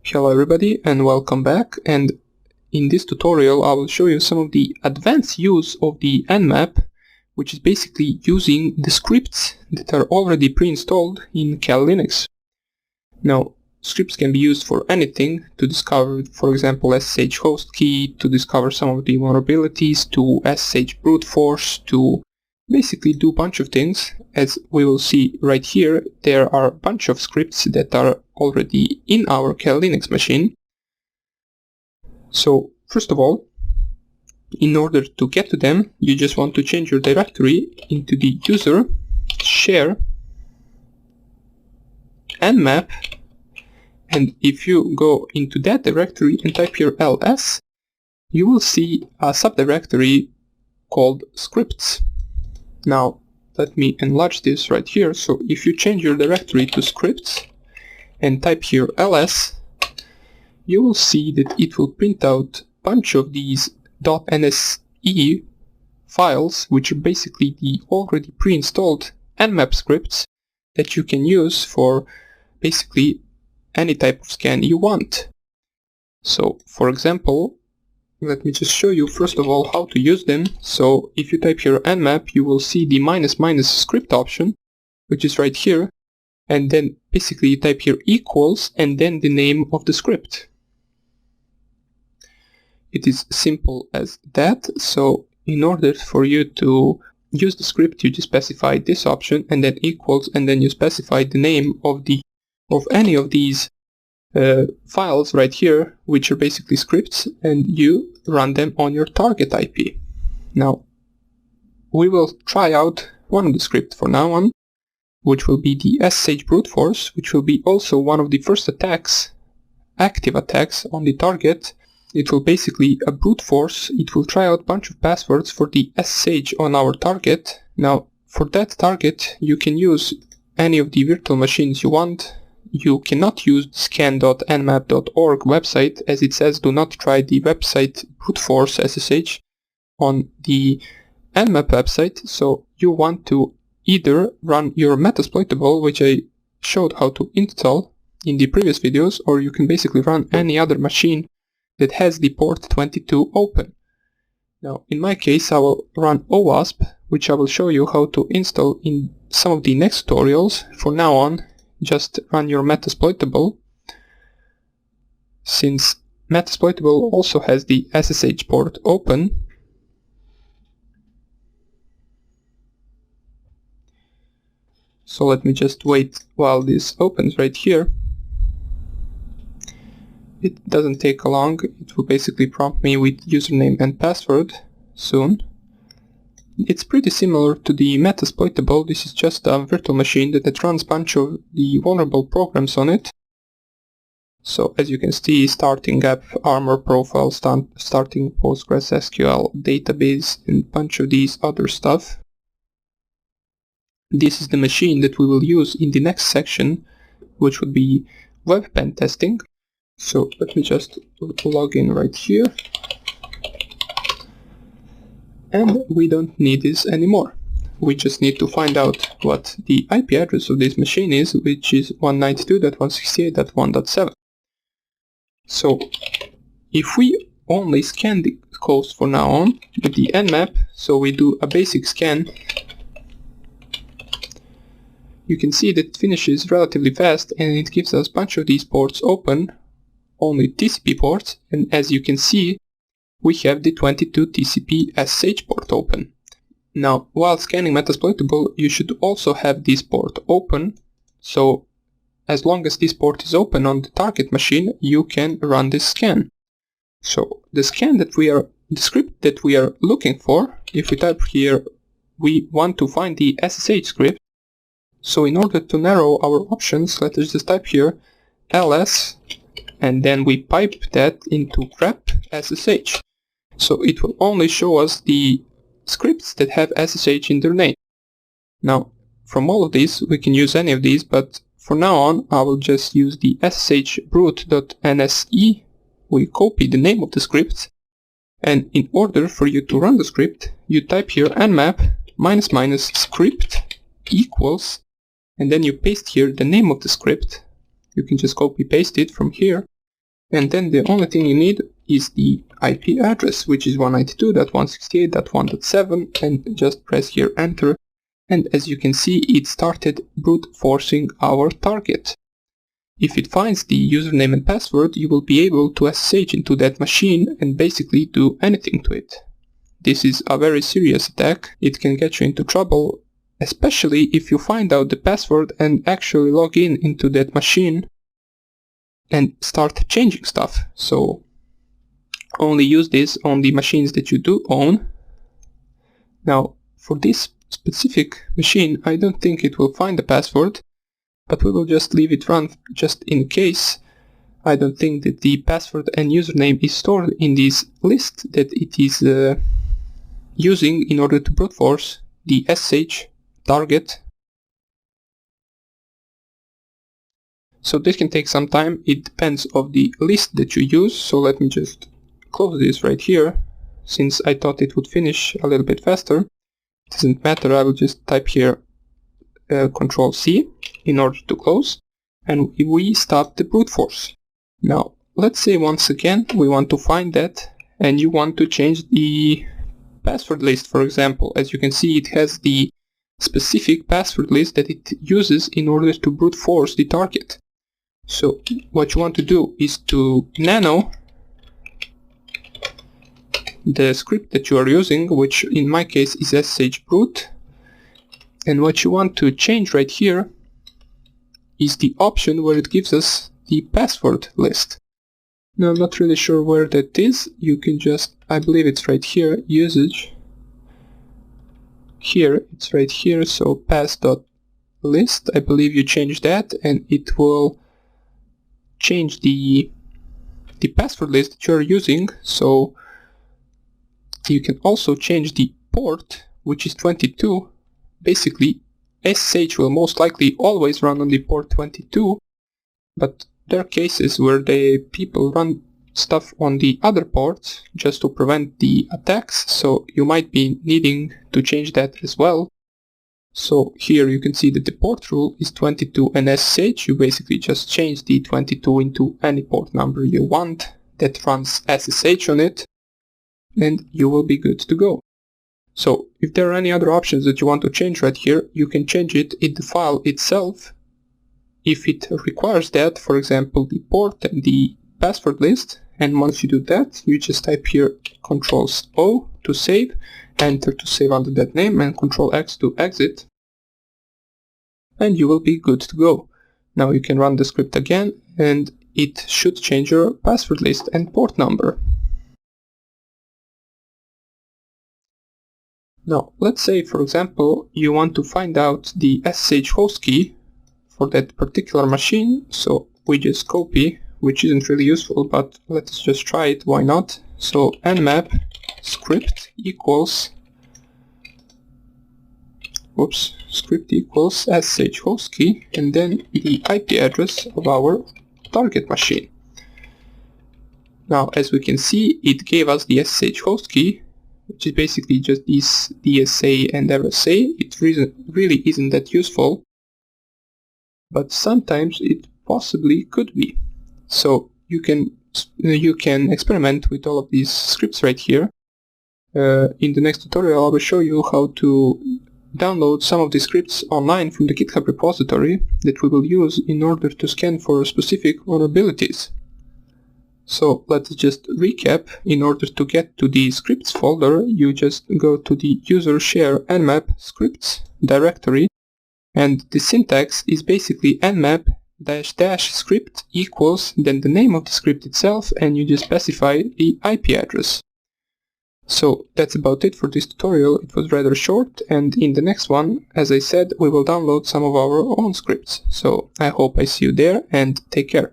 Hello everybody and welcome back, and in this tutorial I will show you some of the advanced use of the NMAP, which is basically using the scripts that are already pre-installed in Kali Linux. Now, scripts can be used for anything, to discover, for example, SSH host key, to discover some of the vulnerabilities, to SSH brute force, to basically do a bunch of things. As we will see right here, there are a bunch of scripts that are already in our Kali Linux machine. So first of all, in order to get to them, you just want to change your directory into the user share nmap, and if you go into that directory and type here ls, you will see a subdirectory called scripts. Now let me enlarge this right here. So if you change your directory to scripts and type here ls, you will see that it will print out a bunch of these .nse files, which are basically the already pre-installed NMAP scripts that you can use for basically any type of scan you want. So for example, let me just show you first of all how to use them. So if you type here nmap, you will see the -- script option, which is right here, and then basically you type here equals and then the name of the script. It is simple as that. So in order for you to use the script, you just specify this option and then equals, and then you specify the name of any of these files right here, which are basically scripts, and you run them on your target IP. Now we will try out one of the scripts for now on, which will be the SSH brute force, which will be also one of the first attacks, active attacks on the target. It will basically a brute force. It will try out a bunch of passwords for the SSH on our target. Now for that target you can use any of the virtual machines you want. You cannot use scan.nmap.org website, as it says do not try the website brute force SSH on the nmap website. So you want to either run your Metasploitable, which I showed how to install in the previous videos, or you can basically run any other machine that has the port 22 open. Now in my case I will run OWASP, which I will show you how to install in some of the next tutorials. For now on, just run your Metasploitable, since Metasploitable also has the SSH port open. So let me just wait while this opens right here. It doesn't take long. It will basically prompt me with username and password soon. It's pretty similar to the Metasploitable. This is just a virtual machine that runs a bunch of the vulnerable programs on it. So as you can see, starting app, armor profile, starting PostgreSQL database, and a bunch of these other stuff. This is the machine that we will use in the next section, which would be web pen testing. So let me just log in right here. And we don't need this anymore. We just need to find out what the IP address of this machine is, which is 192.168.1.7. So if we only scan the host for now on with the nmap, so we do a basic scan, you can see that it finishes relatively fast and it gives us a bunch of these ports open, only TCP ports, and as you can see we have the 22 TCP SSH port open. Now while scanning Metasploitable, you should also have this port open, so as long as this port is open on the target machine, you can run this scan. So the script that we are looking for, if we type here, we want to find the SSH script. So in order to narrow our options, let us just type here ls, and then we pipe that into grep SSH. So it will only show us the scripts that have SSH in their name. Now from all of these we can use any of these, but for now on I will just use the ssh brute.nse. We copy the name of the script, and in order for you to run the script, you type here nmap -- script equals, and then you paste here the name of the script. You can just copy paste it from here, And then the only thing you need is the IP address, which is 192.168.1.7, and just press here enter. And as you can see, it started brute forcing our target. If it finds the username and password, you will be able to SSH into that machine and basically do anything to it. This is a very serious attack. It can get you into trouble, especially if you find out the password and actually log in into that machine and start changing stuff. So only use this on the machines that you do own. Now, for this specific machine, I don't think it will find the password, but we will just leave it run just in case. I don't think that the password and username is stored in this list that it is using in order to brute force the SSH target. So this can take some time. It depends on the list that you use. So let me just close this right here, since I thought it would finish a little bit faster. It doesn't matter, I will just type here Control C in order to close, and we stop the brute force. Now let's say once again we want to find that, and you want to change the password list. For example, as you can see, it has the specific password list that it uses in order to brute force the target. So what you want to do is to nano the script that you are using, which in my case is SSH brute, and what you want to change right here is the option where it gives us the password list. Now I'm not really sure where that is. You can just, I believe it's right here, usage. Here, it's right here, so pass.list. I believe you change that and it will change the password list that you're using. So you can also change the port, which is 22. Basically, SSH will most likely always run on the port 22, but there are cases where the people run stuff on the other ports just to prevent the attacks, so you might be needing to change that as well. So here you can see that the port rule is 22 and SSH. You basically just change the 22 into any port number you want that runs SSH on it, and you will be good to go. So if there are any other options that you want to change right here, you can change it in the file itself if it requires that, for example the port and the password list. And once you do that, you just type here Ctrl+O to save, Enter to save under that name, and Ctrl+X to exit, and you will be good to go. Now you can run the script again and it should change your password list and port number. Now let's say, for example, you want to find out the SSH host key for that particular machine, so we just copy, which isn't really useful, but let's just try it, why not? So NMAP script equals SSH host key and then the IP address of our target machine. Now as we can see, it gave us the SSH host key, which is basically just this DSA and RSA. It really isn't that useful, but sometimes it possibly could be. So you can experiment with all of these scripts right here. In the next tutorial I will show you how to download some of the scripts online from the GitHub repository that we will use in order to scan for specific vulnerabilities. So let's just recap. In order to get to the scripts folder, you just go to the user share nmap scripts directory, and the syntax is basically nmap -- script equals then the name of the script itself, and you just specify the IP address. So that's about it for this tutorial. It was rather short, and in the next one, as I said, we will download some of our own scripts. So I hope I see you there, and take care.